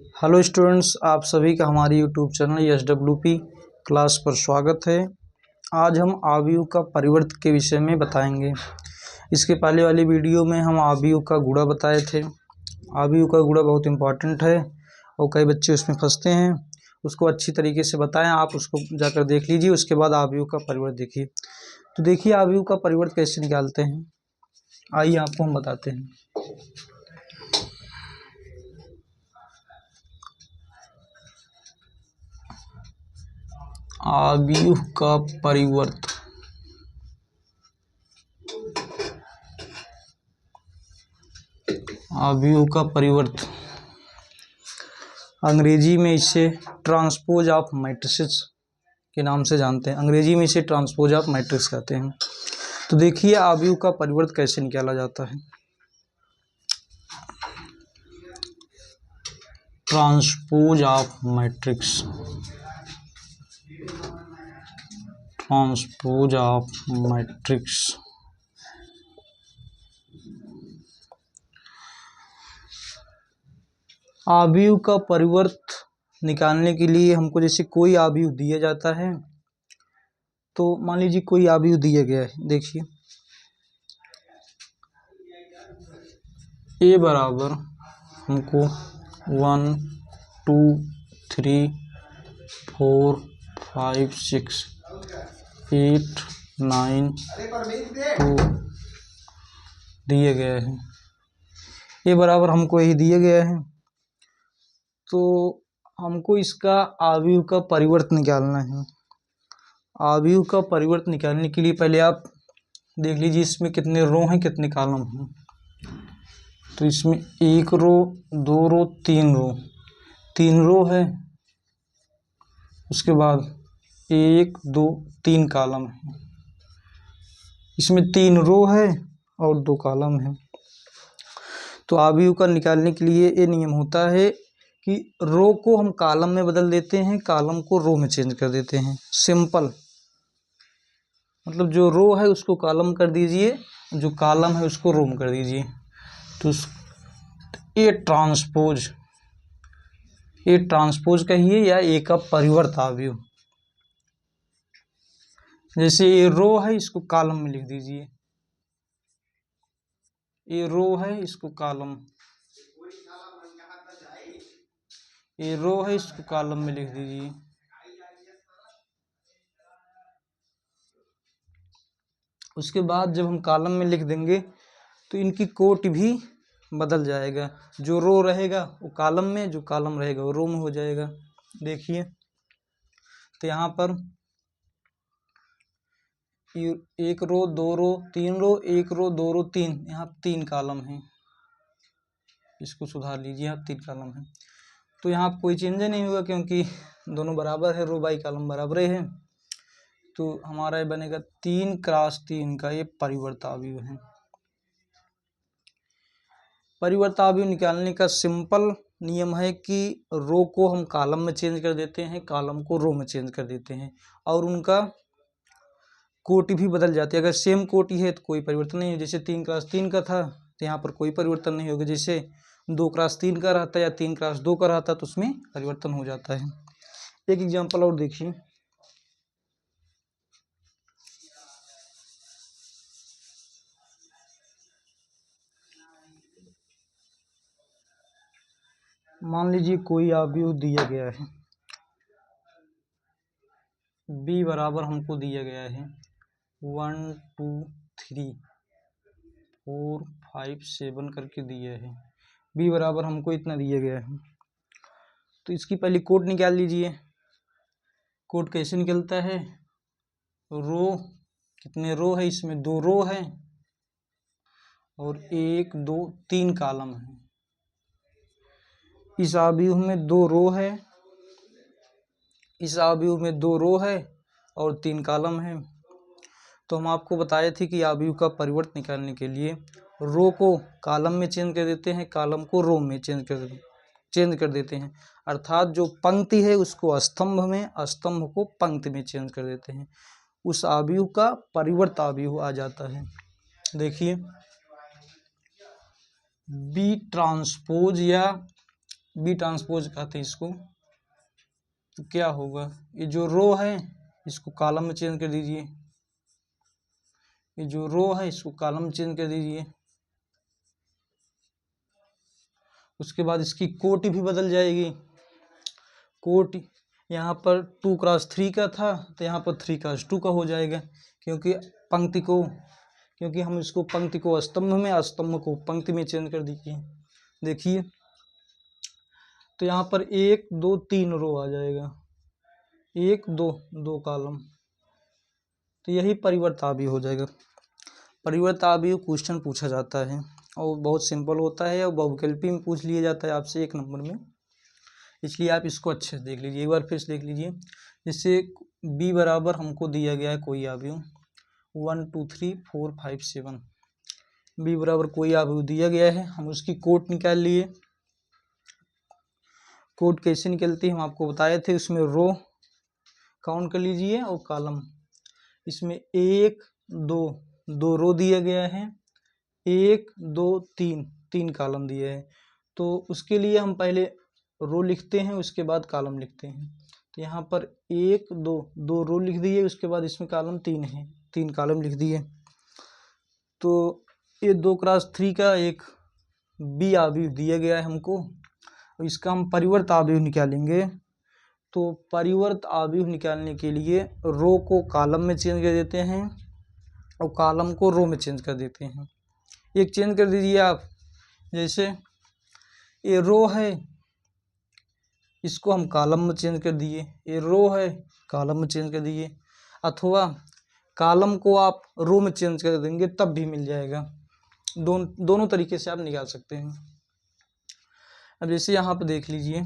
Hello students, आप सभी का हमारी यूट्यूब चैनल SWP क्लास पर स्वागत है। आज हम आव्यूह का परिवर्त के विषय में बताएंगे। इसके पहले वाली वीडियो में हम आव्यूह का गुणा बताए थे। आव्यूह का गुणा बहुत इंपॉर्टेंट है और कई बच्चे उसमें फंसते हैं। उसको अच्छी तरीके से बताएं, आप उसको जाकर देख लीजिए। उसके बाद आव्यूह का परिवर्त देखिए। तो देखिए आव्यूह का परिवर्त कैसे निकालते हैं, आइए आपको हम बताते हैं। आव्यूह का परिवर्त आव्यूह का परिवर्त अंग्रेजी में इसे ट्रांसपोज ऑफ मैट्रिसेस के नाम से जानते हैं। अंग्रेजी में इसे ट्रांसपोज ऑफ मैट्रिक्स कहते हैं। तो देखिए आव्यूह का परिवर्त कैसे निकाला जाता है। Transpose of matrix, transpose of matrix. आव्यूह का परिवर्त निकालने के लिए हमको जैसे कोई आव्यूह दिया जाता है, तो मान लीजिए कोई आव्यूह दिया गया है। देखिए ए बराबर हमको 1 2 3 4 5 6 8 9 2 दिए गए हैं। ए बराबर हमको यही दिया गया है, तो हमको इसका आव्यूह का परिवर्त निकालना है। आव्यूह का परिवर्त निकालने के लिए पहले आप देख लीजिए इसमें कितने रो हैं, कितने कॉलम हैं। तो इसमें 1 रो 2 रो 3 रो है। उसके बाद 1 2 3 कॉलम है। इसमें 3 रो है और 2 कॉलम है। तो आव्यूह का निकालने के लिए ये नियम होता है कि रो को हम कॉलम में बदल देते हैं, कॉलम को रो में चेंज कर देते हैं। सिंपल, मतलब जो रो है उसको कॉलम कर दीजिए, जो कॉलम है उसको रो में कर दीजिए। तो ये ट्रांसपोज कहिए या ए का परिवर्त आव्यूह। जैसे ये रो है, इसको कॉलम में लिख दीजिए। ये रो है, इसको कॉलम, ये रो है, इसको कॉलम में लिख दीजिए। उसके बाद जब हम कॉलम में लिख देंगे तो इनकी कोट भी बदल जाएगा। जो रो रहेगा वो कॉलम में, जो कॉलम रहेगा वो रो में हो जाएगा। देखिए तो यहाँ पर 1 रो 2 रो 3 रो, 1 रो 2 रो 3, यहाँ 3 कॉलम हैं। इसको सुधार लीजिए, यहाँ 3 कॉलम है। तो यहाँ कोई चेंज नहीं होगा क्योंकि दोनों बराबर है, रो बाई कॉलम बराबर है। तो हमारा ये बनेगा 3 क्रॉस 3 का ये परिवर्त आव्यूह है। परिवर्त आव्यूह निकालने का सिंपल नियम है कि रो को हम कॉलम में चेंज कर देते हैं, कॉलम को रो में चेंज कर देते हैं, और उनका कोटि भी बदल जाती है। अगर सेम कोटि है तो कोई परिवर्तन नहीं है। जैसे 3 क्रॉस 3 का था तो यहाँ पर कोई परिवर्तन नहीं होगा। जैसे 2 क्रॉस 3 का रहता है या 3 क्रॉस 2 का रहता है तो उसमें परिवर्तन हो जाता है। एक एग्जाम्पल और देखिए। मान लीजिए कोई आव्यूह दिया गया है, बी बराबर हमको दिया गया है 1 2 3 4 5 7 करके दिया है। बी बराबर हमको इतना दिया गया है। तो इसकी पहले कोड निकाल लीजिए। कोड कैसे निकलता है? रो, कितने रो है? इसमें 2 रो है और 1 2 3 कॉलम है। इस आव्यूह में 2 रो है, इस आव्यूह में 2 रो है और 3 कॉलम है। तो हम आपको बताए थे कि आव्यूह का परिवर्त निकालने के लिए रो को कॉलम में चेंज कर देते हैं, कॉलम को रो में चेंज कर देते हैं। अर्थात जो पंक्ति है उसको स्तंभ में, स्तंभ को पंक्ति में चेंज कर देते हैं। उस आव्यूह का परिवर्त आव्यूह आ जाता है। देखिए बी ट्रांसपोज या बी ट्रांसपोज कहते हैं इसको। तो क्या होगा, ये जो रो है इसको कॉलम में चेंज कर दीजिए, ये जो रो है इसको कॉलम में चेंज कर दीजिए। उसके बाद इसकी कोटि भी बदल जाएगी। कोटि यहाँ पर 2x3 का था तो यहाँ पर 3x2 का हो जाएगा, क्योंकि हम इसको पंक्ति को स्तंभ में, स्तंभ को पंक्ति में चेंज कर दीजिए। देखिए तो यहाँ पर 1 2 3 रो आ जाएगा, 1 2 2 कॉलम। तो यही परिवर्तावय हो जाएगा। परिवर्तावय क्वेश्चन पूछा जाता है और बहुत सिंपल होता है, और बहुविकल्पी में पूछ लिया जाता है आपसे 1 नंबर में, इसलिए आप इसको अच्छे से देख लीजिए। एक बार फिर से देख लीजिए। जैसे b बराबर हमको दिया गया है कोई अवयव 1 2 3 4 5 7, b बराबर कोई अवयव दिया गया है, हम उसकी कोट निकाल लिए। कोट कैसे निकलती है हम आपको बताए थे। उसमें रो काउंट कर लीजिए और कॉलम। इसमें 1 2 2 रो दिया गया है, 1 2 3 3 कॉलम दिए है। तो उसके लिए हम पहले रो लिखते हैं, उसके बाद कॉलम लिखते हैं। तो यहाँ पर 1 2 2 रो लिख दिए, उसके बाद इसमें कॉलम 3 है, 3 कॉलम लिख दिए। तो ये 2x3 का एक बी अवयव दिया गया है हमको, और इसका हम परिवर्त अवयव निकालेंगे। तो परिवर्त अवयव निकालने के लिए रो को कॉलम में चेंज कर देते हैं और कॉलम को रो में चेंज कर देते हैं। एक चेंज कर दीजिए आप, जैसे ये रो है इसको हम कॉलम में चेंज कर दिए, ये रो है कॉलम में चेंज कर दिए, अथवा कॉलम को आप रो में चेंज कर देंगे तब भी मिल जाएगा। दोनों तरीके से आप निकाल सकते हैं। अब जैसे यहाँ पर देख लीजिए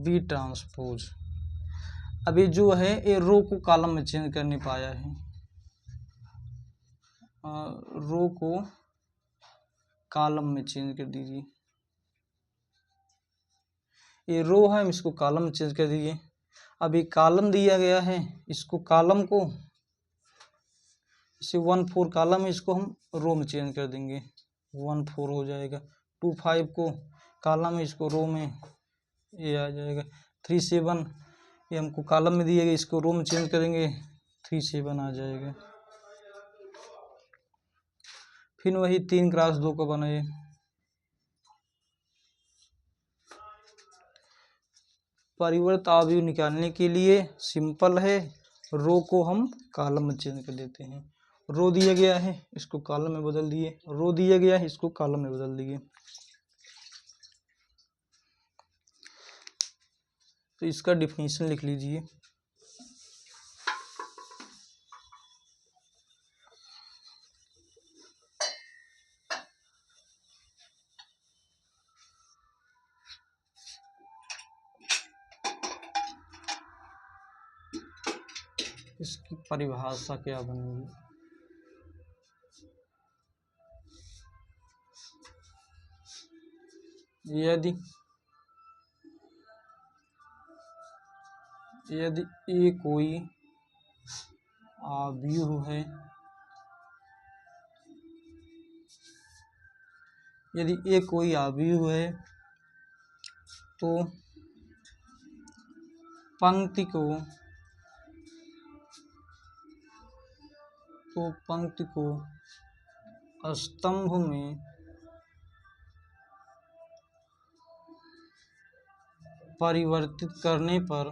बी ट्रांसपोज, अब ये जो है ये रो को कॉलम में चेंज कर नहीं पाया है, रो को कॉलम में चेंज कर दीजिए। ये रो है, हम इसको कॉलम में चेंज कर दीजिए। अब ये कॉलम दिया गया है, इसको कॉलम को इसे 1 4 कॉलम है, इसको हम रो में चेंज कर देंगे, 1 4 हो जाएगा। 2 5 को कॉलम है, इसको रो में ये आ जाएगा। 3 7 ये हमको कॉलम में दिया गया, इसको रो में चेंज करेंगे, 3 7 आ जाएगा। फिर वही 3x2 का बनाए। परिवर्त अवयव निकालने के लिए सिंपल है, रो को हम कॉलम में चेंज कर देते हैं। रो दिया गया है इसको कॉलम में बदल दिए, रो दिया गया है इसको कॉलम में बदल दिए। तो इसका डिफिनीशन लिख लीजिए। इसकी परिभाषा क्या बनेगी, यदि ये कोई अवयव है, यदि ये कोई अवयव है तो पंक्ति को स्तंभ में परिवर्तित करने पर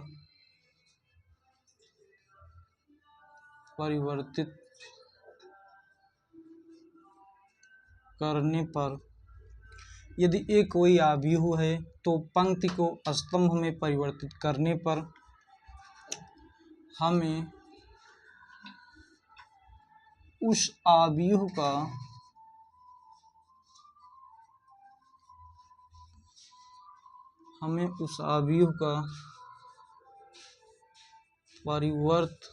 यदि ये कोई अवयव है तो पंक्ति को स्तंभ में परिवर्तित करने पर हमें उस अवयव का परिवर्त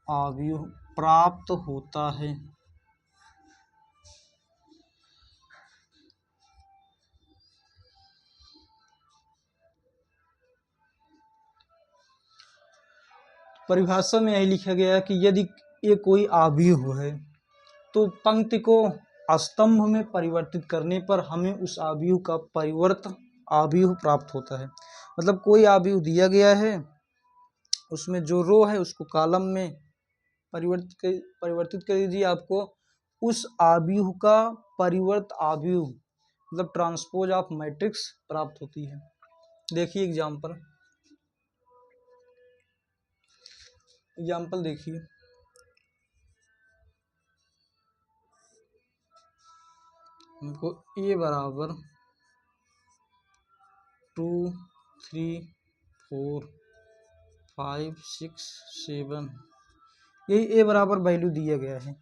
अवयव प्राप्त होता है। परिभाषा में यही लिखा गया है कि यदि ये कोई आव्यूह है, तो पंक्ति को स्तंभ में परिवर्तित करने पर हमें उस आव्यूह का परिवर्त आव्यूह प्राप्त होता है। मतलब कोई आव्यूह दिया गया है, उसमें जो रो है उसको कॉलम में परिवर्तित कर दीजिए, आपको उस आव्यूह का परिवर्त आव्यूह मतलब ट्रांसपोज ऑफ मैट्रिक्स प्राप्त होती है। देखिए एग्जाम्पल देखिए, हमको ए बराबर 2 3 4 5 6 7 यही ए बराबर वैल्यू दिया गया है।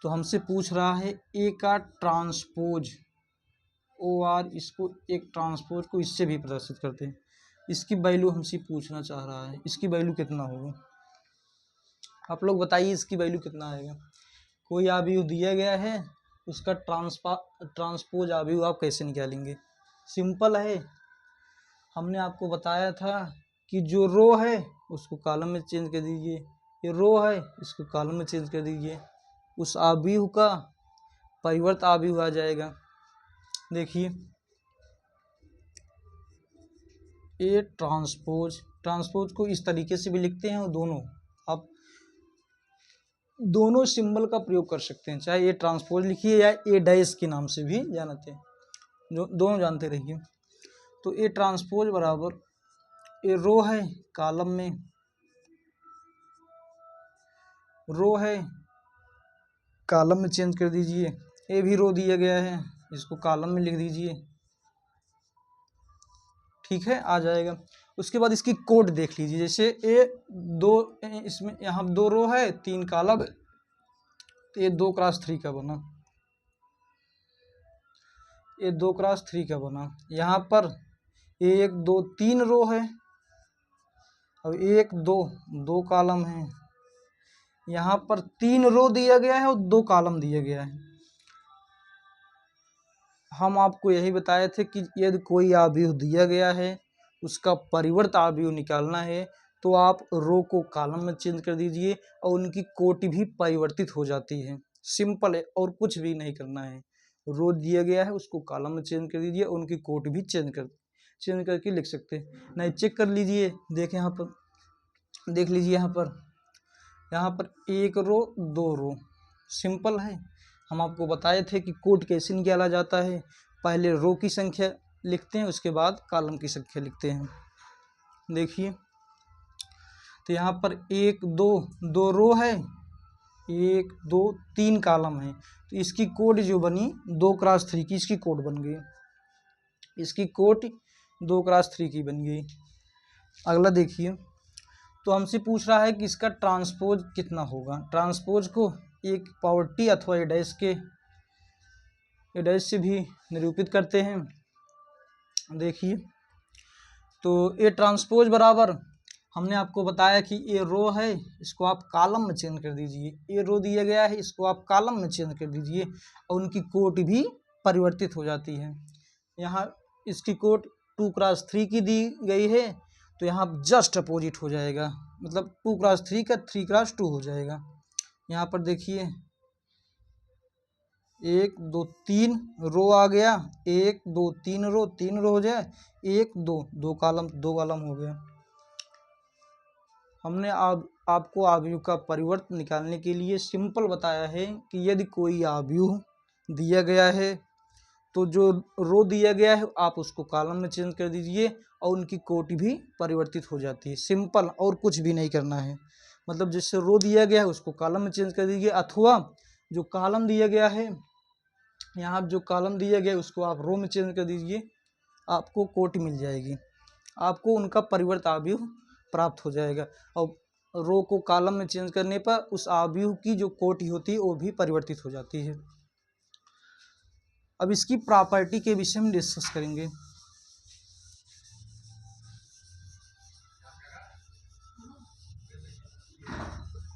तो हमसे पूछ रहा है ए का ट्रांसपोज ओ आर, इसको एक ट्रांसपोज को इससे भी प्रदर्शित करते हैं, इसकी वैल्यू हमसे पूछना चाह रहा है। इसकी वैल्यू कितना होगा, आप लोग बताइए इसकी वैल्यू कितना आएगा। कोई आव्यूह दिया गया है, उसका ट्रांसपोज आव्यूह आप कैसे निकालेंगे। सिंपल है, हमने आपको बताया था कि जो रो है उसको कॉलम में चेंज कर दीजिए, ये रो है इसको कॉलम में चेंज कर दीजिए, उस आव्यूह का परिवर्त आव्यूह आ जाएगा। देखिए ए ट्रांसपोज को इस तरीके से भी लिखते हैं, और दोनों आप दोनों सिंबल का प्रयोग कर सकते हैं, चाहे ए ट्रांसपोज लिखिए या ए डैश के नाम से भी जानते हैं, जो दोनों जानते रहिए। तो ए ट्रांसपोज बराबर ए रो है, कॉलम में रो है, कॉलम में चेंज कर दीजिए। ए भी रो दिया गया है, इसको कॉलम में लिख दीजिए, ठीक है, आ जाएगा। उसके बाद इसकी कोड देख लीजिए, जैसे ए दो, इसमें यहाँ 2 रो है 3 कॉलम, तो ये 2x3 का बना, ये 2x3 का बना। यहाँ पर 1 2 3 रो है, अब 1 2 कॉलम है, यहाँ पर 3 रो दिया गया है और 2 कॉलम दिया गया है। हम आपको यही बताए थे कि यदि कोई आव्यूह दिया गया है, उसका परिवर्त आव्यूह निकालना है, तो आप रो को कॉलम में चेंज कर दीजिए और उनकी कोटि भी परिवर्तित हो जाती है। सिंपल है, और कुछ भी नहीं करना है। रो दिया गया है उसको कॉलम में चेंज कर दीजिए, उनकी कोटि भी चेंज करके लिख सकते हैं। नहीं, चेक कर लीजिए, देखें यहाँ पर, देख लीजिए यहाँ पर 1 रो 2 रो, सिंपल है। हम आपको बताए थे कि कोड कैसे निकाला जाता है, पहले रो की संख्या लिखते हैं, उसके बाद कॉलम की संख्या लिखते हैं। देखिए तो यहाँ पर 1 2 रो है, 1 2 3 कॉलम है, तो इसकी कोड जो बनी 2x3 की, इसकी कोड बन गई, इसकी कोड 2x3 की बन गई। अगला देखिए, तो हमसे पूछ रहा है कि इसका ट्रांसपोज कितना होगा। ट्रांसपोज को एक पावर टी अथवा ए डैश से भी निरूपित करते हैं। देखिए तो ए ट्रांसपोज बराबर, हमने आपको बताया कि ए रो है, इसको आप कॉलम में चेंज कर दीजिए, ए रो दिया गया है, इसको आप कॉलम में चेंज कर दीजिए और उनकी कोट भी परिवर्तित हो जाती है। यहाँ इसकी कोट 2x3 की दी गई है, तो यहाँ जस्ट अपोजिट हो जाएगा, मतलब 2x3 का 3x2 हो जाएगा। यहाँ पर देखिए 1 2 3 रो आ गया, 1 2 3 रो, 3 रो हो जाए, 1 2 कॉलम हो गया। हमने आपको आव्यूह का परिवर्तन निकालने के लिए सिंपल बताया है कि यदि कोई आव्यूह दिया गया है, तो जो रो दिया गया है आप उसको कॉलम में चेंज कर दीजिए और उनकी कोटि भी परिवर्तित हो जाती है। सिंपल, और कुछ भी नहीं करना है। मतलब जिससे रो दिया गया है उसको कॉलम में चेंज कर दीजिए, अथवा जो कॉलम दिया गया है, यहाँ जो कॉलम दिया गया है उसको आप रो में चेंज कर दीजिए, आपको कोटि मिल जाएगी, आपको उनका परिवर्त आव्यूह प्राप्त हो जाएगा। और रो को कॉलम में चेंज करने पर उस आव्यूह की जो कोटि होती है वो भी परिवर्तित हो जाती है। अब इसकी प्रॉपर्टी के विषय में डिस्कस करेंगे।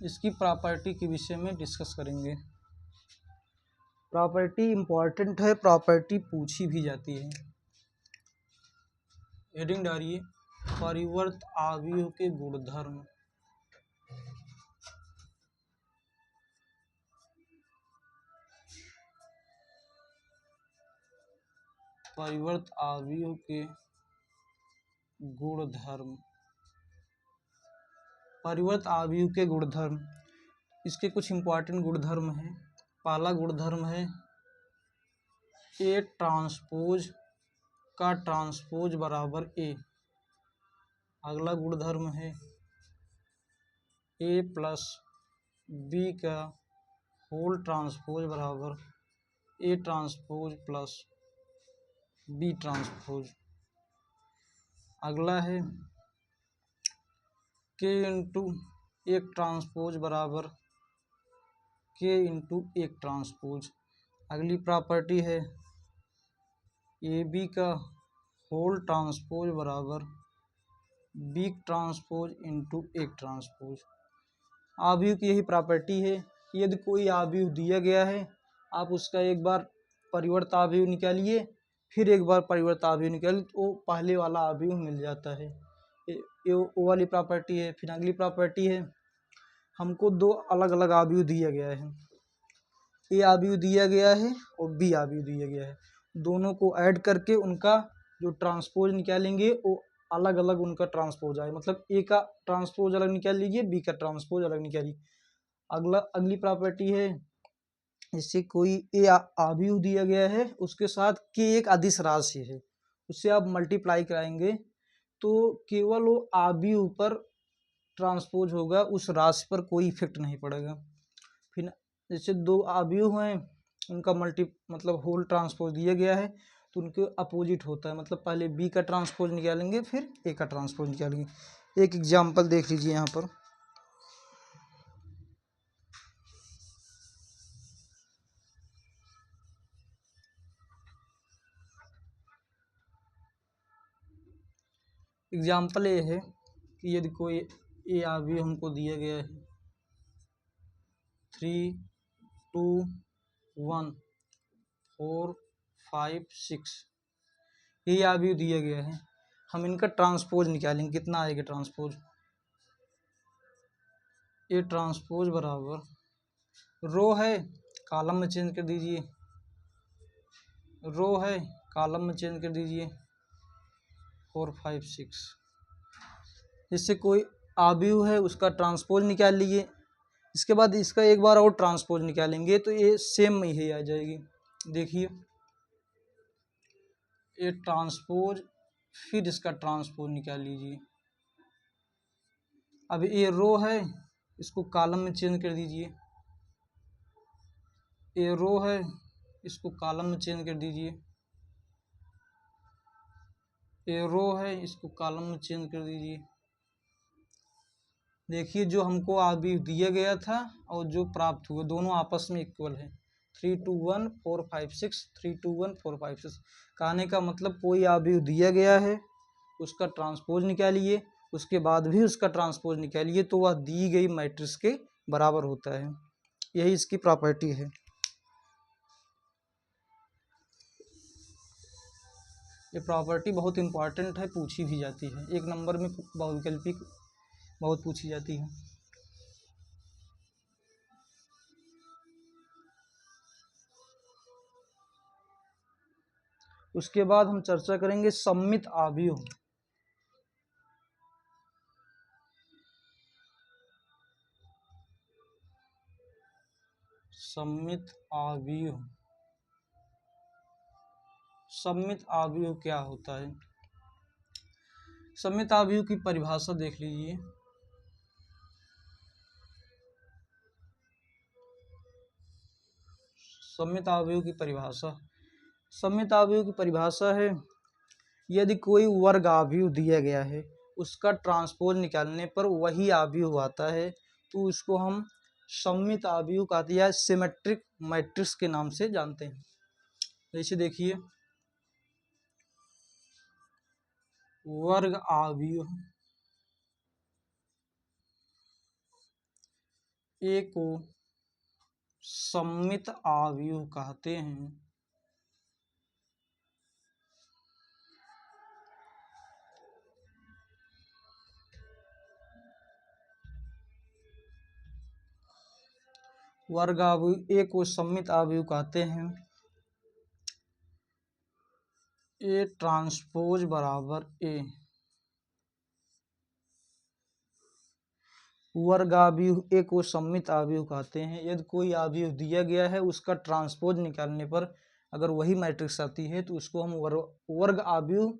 इसकी प्रॉपर्टी के विषय में डिस्कस करेंगे। प्रॉपर्टी इम्पॉर्टेंट है, प्रॉपर्टी पूछी भी जाती है। हेडिंग डालिए, परिवर्त आव्यूह के गुणधर्म। परिवर्त आव्यूह के गुणधर्म। परिवर्त आव्यूह के गुणधर्म, इसके कुछ इंपॉर्टेंट गुणधर्म हैं। पहला गुणधर्म है ए ट्रांसपोज का ट्रांसपोज बराबर ए। अगला गुणधर्म है ए प्लस बी का होल ट्रांसपोज बराबर A transpose plus B transpose. अगला है के इंटू एक ट्रांसपोज बराबर के इंटू एक ट्रांसपोज। अगली प्रॉपर्टी है ए बी का होल ट्रांसपोज बराबर बी ट्रांसपोज इंटू एक ट्रांसपोज। आव्यूह की यही प्रॉपर्टी है कि यदि कोई आव्यूह दिया गया है, आप उसका एक बार परिवर्त आव्यूह निकालिए, फिर एक बार परिवर्त आव्यूह निकालिए, तो पहले वाला आव्यूह मिल जाता है। ये वो वाली प्रॉपर्टी है। फिर अगली प्रॉपर्टी है, हमको दो अलग अलग आव्यूह दिया गया है। ए आव्यूह दिया गया है और बी आव्यूह दिया गया है। दोनों को ऐड करके उनका जो ट्रांसपोज निकालेंगे वो अलग अलग उनका ट्रांसपोज आए। मतलब ए का ट्रांसपोज अलग निकाल लीजिए, बी का ट्रांसपोज अलग निकालिए। अगली प्रॉपर्टी है, जैसे कोई ए आव्यूह दिया गया है, उसके साथ के एक अदिश राशि है, उससे आप मल्टीप्लाई कराएंगे तो केवल वो आव्यूह पर ट्रांसपोज होगा, उस राशि पर कोई इफेक्ट नहीं पड़ेगा। फिर जैसे दो आव्यूह हैं, उनका मतलब होल ट्रांसपोज दिया गया है, तो उनके अपोजिट होता है। मतलब पहले बी का ट्रांसपोज निकालेंगे, फिर ए का ट्रांसपोज निकालेंगे। एक एग्जाम्पल देख लीजिए यहाँ पर। एग्जाम्पल ये है कि यदि कोई ए आव्यूह हमको दिया गया है 3 2 1 4 5 6, ये आव्यूह दिया गया है। हम इनका ट्रांसपोज निकालेंगे, कितना आएगा ट्रांसपोज। ए ट्रांसपोज बराबर रो है, कॉलम में चेंज कर दीजिए, रो है कॉलम में चेंज कर दीजिए 4 5 6। इससे कोई आव्यूह है उसका ट्रांसपोज निकाल लीजिए, इसके बाद इसका एक बार और ट्रांसपोज निकालेंगे तो ये सेम में ही आ जाएगी। देखिए ये ट्रांसपोज, फिर इसका ट्रांसपोज निकाल लीजिए। अब ये रो है, इसको कॉलम में चेंज कर दीजिए, ये रो है, इसको कॉलम में चेंज कर दीजिए, ये रो है, इसको कॉलम में चेंज कर दीजिए। देखिए जो हमको आव्यूह दिया गया था और जो प्राप्त हुए दोनों आपस में इक्वल है। 3 2 1 4 5 6 3 2 1 4 5 6। कहने का मतलब कोई आव्यूह दिया गया है, उसका ट्रांसपोज निकालिए, उसके बाद भी उसका ट्रांसपोज निकालिए, तो वह दी गई मैट्रिक्स के बराबर होता है। यही इसकी प्रॉपर्टी है। ये प्रॉपर्टी बहुत इंपॉर्टेंट है, पूछी भी जाती है। एक नंबर में बहुविकल्पी बहुत पूछी जाती है। उसके बाद हम चर्चा करेंगे सममित आव्यूह। सममित आव्यूह, सममित आव्यूह क्या होता है। सममित आव्यूह की परिभाषा देख लीजिए। सममित आव्यूह की परिभाषा, सममित आव्यूह की परिभाषा है, यदि कोई वर्ग आव्यूह दिया गया है, उसका ट्रांसपोज निकालने पर वही आव्यूह आता है, तो उसको हम सममित आव्यूह कहते हैं या सिमेट्रिक मैट्रिक्स के नाम से जानते हैं। जैसे देखिए वर्ग आव्यूह ए को सममित आव्यूह कहते हैं। वर्ग आव्यूह ए को सममित आव्यूह कहते हैं ए ट्रांसपोज बराबर ए। वर्गावयव ए को सममित अवयव कहते हैं। यदि कोई अवयव दिया गया है, उसका ट्रांसपोज निकालने पर अगर वही मैट्रिक्स आती है तो उसको हम वर्ग अवयव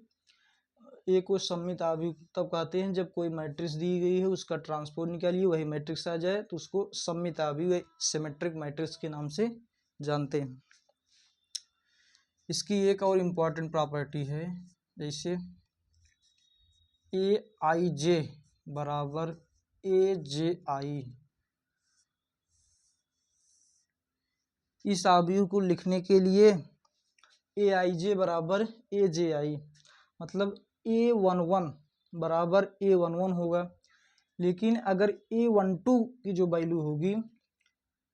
ए को सममित अवयव तब कहते हैं जब कोई मैट्रिक्स दी गई है, उसका ट्रांसपोज निकालिए वही मैट्रिक्स आ जाए तो उसको सममित अवयव सिमेट्रिक मैट्रिक्स के नाम से जानते हैं। इसकी एक और इम्पॉर्टेंट प्रॉपर्टी है, जैसे ए आई जे बराबर ए जे आई। इस अवयव को लिखने के लिए ए आई जे बराबर ए जे आई, मतलब A11 बराबर A11 होगा। लेकिन अगर A12 की जो वैल्यू होगी,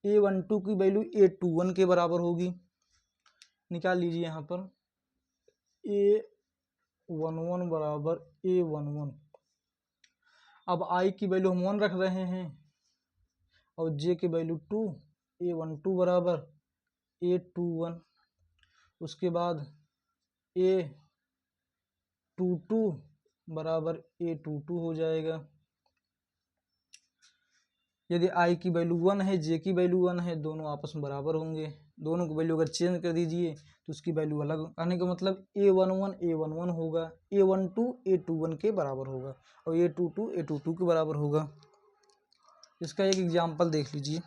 A12 की वैल्यू A21 के बराबर होगी। निकाल लीजिए यहाँ पर A11 बराबर A11। अब I की वैल्यू हम 1 रख रहे हैं और J की वैल्यू 2, A12 बराबर A21। उसके बाद A22 बराबर A22 हो जाएगा। यदि I की वैल्यू 1 है, J की वैल्यू 1 है, दोनों आपस में बराबर होंगे। दोनों की वैल्यू अगर चेंज कर दीजिए तो उसकी वैल्यू अलग आने का मतलब A11 होगा, A12 A21 के बराबर होगा और A22 A22 के बराबर होगा। इसका एक एग्जाम्पल देख लीजिए।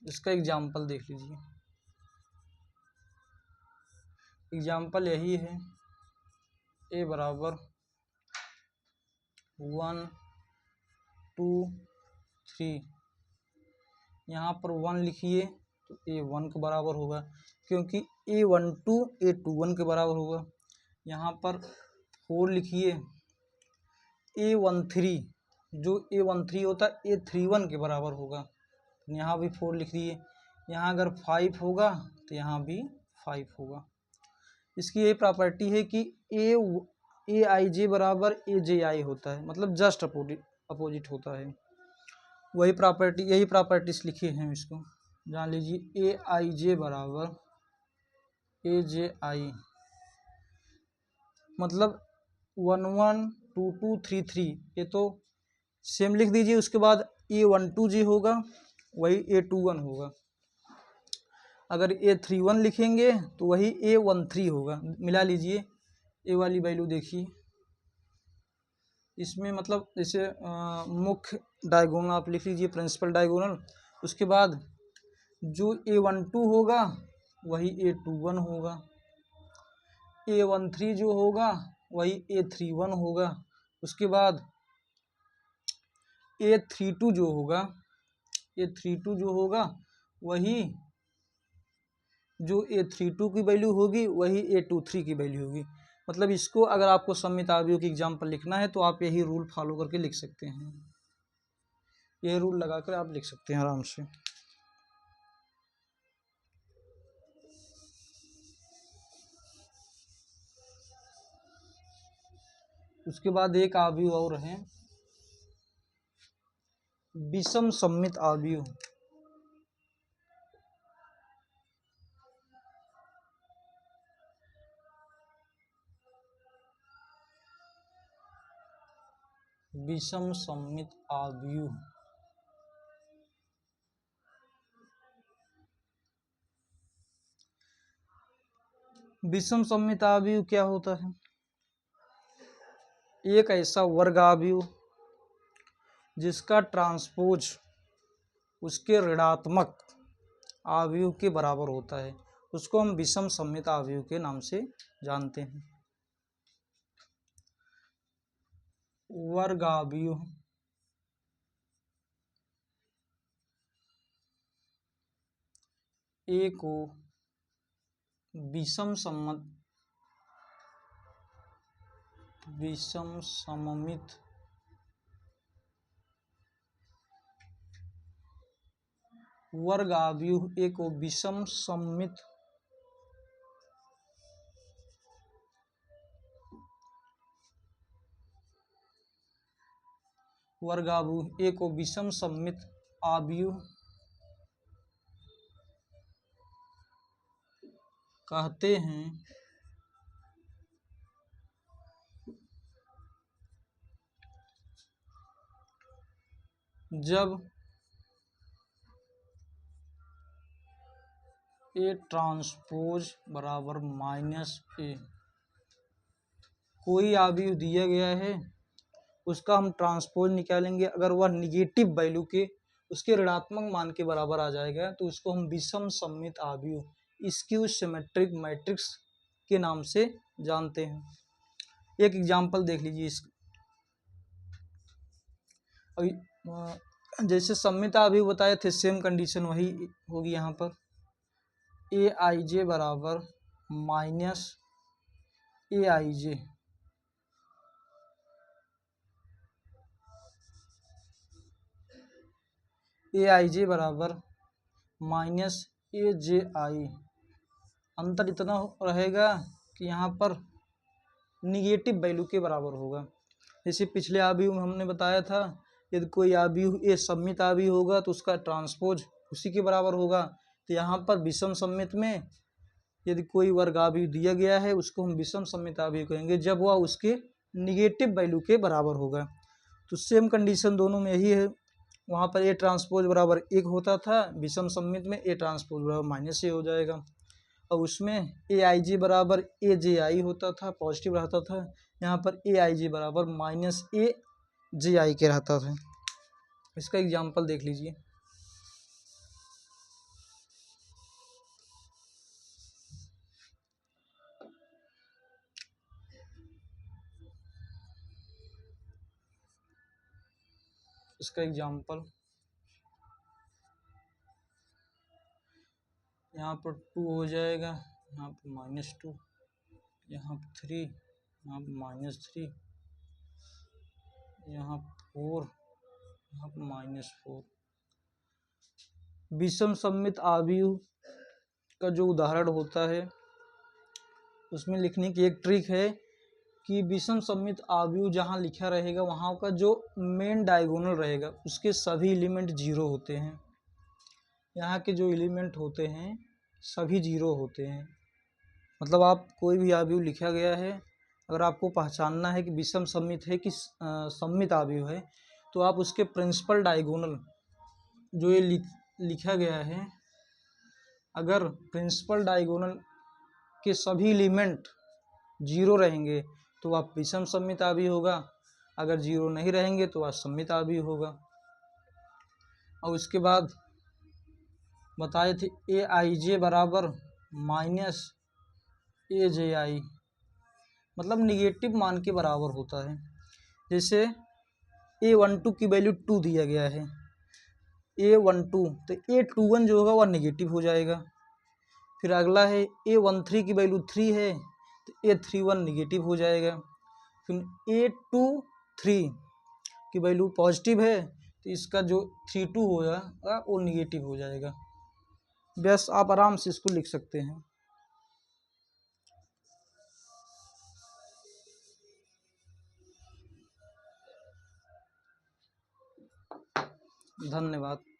इसका एग्जाम्पल देख लीजिए। एग्जाम्पल यही है, ए बराबर 1 2 3। यहाँ पर 1 लिखिए तो A1 के बराबर होगा, क्योंकि A12 A21 के बराबर होगा। यहाँ पर 4 लिखिए, A13 जो A13 होता है A31 के बराबर होगा। यहाँ भी 4 लिख दिए। यहाँ अगर 5 होगा तो यहाँ भी 5 होगा। इसकी ये प्रॉपर्टी है कि ए आई जे बराबर ए जे आई होता है, मतलब जस्ट अपोजिट होता है। वही प्रॉपर्टी, यही प्रॉपर्टीज लिखी हैं, इसको जान लीजिए। ए आई जे बराबर ए जे आई, मतलब 1 1 2 2 3 3, ये तो सेम लिख दीजिए। उसके बाद A12 जे होगा वही A21 होगा। अगर A31 लिखेंगे तो वही A13 होगा। मिला लीजिए, ए वाली वैल्यू देखिए। इसमें मतलब जैसे मुख्य डायगोनल आप लिख लीजिए, प्रिंसिपल डायगोनल। उसके बाद जो A12 होगा वही A21 होगा, A13 जो होगा वही A31 होगा। उसके बाद A32 जो होगा, A32 जो होगा वही जो A32 की वैल्यू होगी वही A23 की वैल्यू होगी। मतलब इसको अगर आपको सममित अवयव की एग्जाम्पल लिखना है तो आप यही रूल फॉलो करके लिख सकते हैं। यही रूल लगाकर आप लिख सकते हैं आराम से। उसके बाद एक अवयव और है, विषम सममित अवयव। विषम सममित अवयव विषम सममित अवयव क्या होता है? एक ऐसा वर्ग अवयव जिसका ट्रांसपोज उसके ऋणात्मक अवयव के बराबर होता है, उसको हम विषम सममित अवयव के नाम से जानते हैं। वर्ग अवयव ए को विषम सममित वर्ग अवयव ए को विषम सममित वर्गावयु ए को विषम सममित आव्यूह कहते हैं। जब ए ट्रांसपोज बराबर माइनस ए, कोई आव्यूह दिया गया है, उसका हम ट्रांसपोज निकालेंगे, अगर वह निगेटिव वैल्यू के उसके ऋणात्मक मान के बराबर आ जाएगा तो उसको हम विषम सममित आव्यूह स्क्यू सिमेट्रिक मैट्रिक्स के नाम से जानते हैं। एक एग्जांपल देख लीजिए इस जैसे सममित आव्यूह बताए थे, सेम कंडीशन वही होगी यहाँ पर। ए आई जे बराबर माइनस ए आई जे, ए आई जे बराबर माइनस ए जे आई। अंतर इतना रहेगा कि यहाँ पर निगेटिव वैल्यू के बराबर होगा। जैसे पिछले आव्यूह में हमने बताया था, यदि कोई आव्यूह ए सममित आव्यूह होगा तो उसका ट्रांसपोज उसी के बराबर होगा। तो यहाँ पर विषम सममित में यदि कोई वर्ग आव्यूह दिया गया है, उसको हम विषम सममित आव्यूह कहेंगे जब वह उसके निगेटिव वैल्यू के बराबर होगा। तो सेम कंडीशन दोनों में यही है। वहाँ पर ए ट्रांसपोज बराबर 1 होता था, विषम सममित में ए ट्रांसपोज बराबर माइनस ए हो जाएगा। और उसमें ए आई जी बराबर ए जे आई होता था, पॉजिटिव रहता था। यहाँ पर ए आई जी बराबर माइनस ए जे आई के रहता था। इसका एग्जाम्पल देख लीजिए। इसका एग्जाम्पल यहाँ पर 2 हो जाएगा, यहाँ पर -2, यहाँ पर 3, यहाँ पर -3, यहाँ 4, यहाँ पर -4। विषम सममित आव्यूह का जो उदाहरण होता है उसमें लिखने की एक ट्रिक है कि विषम सममित आव्यूह जहाँ लिखा रहेगा वहाँ का जो मेन डायगोनल रहेगा उसके सभी एलिमेंट 0 होते हैं। यहाँ के जो एलिमेंट होते हैं सभी 0 होते हैं। मतलब आप कोई भी आव्यूह लिखा गया है, अगर आपको पहचानना है कि विषम सममित है कि सममित आव्यूह है, तो आप उसके प्रिंसिपल डायगोनल जो ये लिखा गया है, अगर प्रिंसिपल डायगोनल के सभी एलिमेंट 0 रहेंगे तो वह विषम सममित आव्यूह होगा, अगर 0 नहीं रहेंगे तो वह सममित आव्यूह होगा। और उसके बाद बताए थे ए आई जे बराबर माइनस ए जे आई, मतलब निगेटिव मान के बराबर होता है। जैसे A12 की वैल्यू 2 दिया गया है, A12, तो A21 जो होगा वह निगेटिव हो जाएगा। फिर अगला है A13 की वैल्यू 3 है तो A31 निगेटिव हो जाएगा। फिर A23 की वैल्यू पॉजिटिव है तो इसका जो 32 होगा वो निगेटिव हो जाएगा। बस आप आराम से इसको लिख सकते हैं। धन्यवाद।